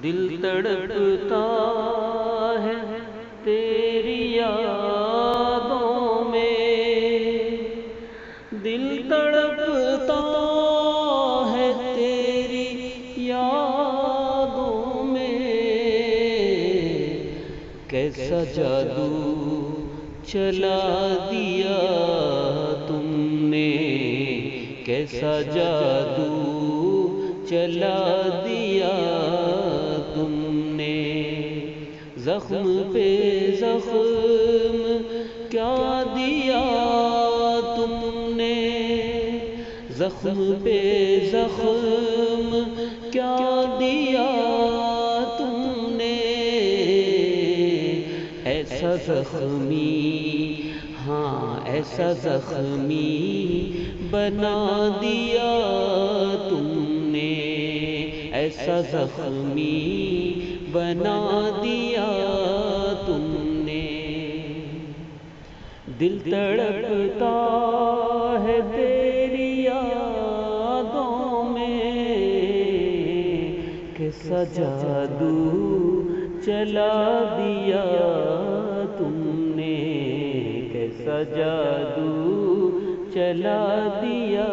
دل تڑپتا ہے تیری یادوں میں، دل تڑپتا ہے تیری یادوں میں، کیسا جادو چلا دیا تم نے، کیسا جادو چلا دیا تم نے، زخم پہ زخم کیا دیا تم نے، زخم پہ زخم کیا دیا تم نے، ایسا زخمی، ہاں ایسا زخمی بنا دیا تم نے، ایسا زخمی بنا دیا تم نے، دل تڑپتا ہے تیری یادوں میں، کیسا جادو چلا دیا تم نے، کیسا جادو چلا دیا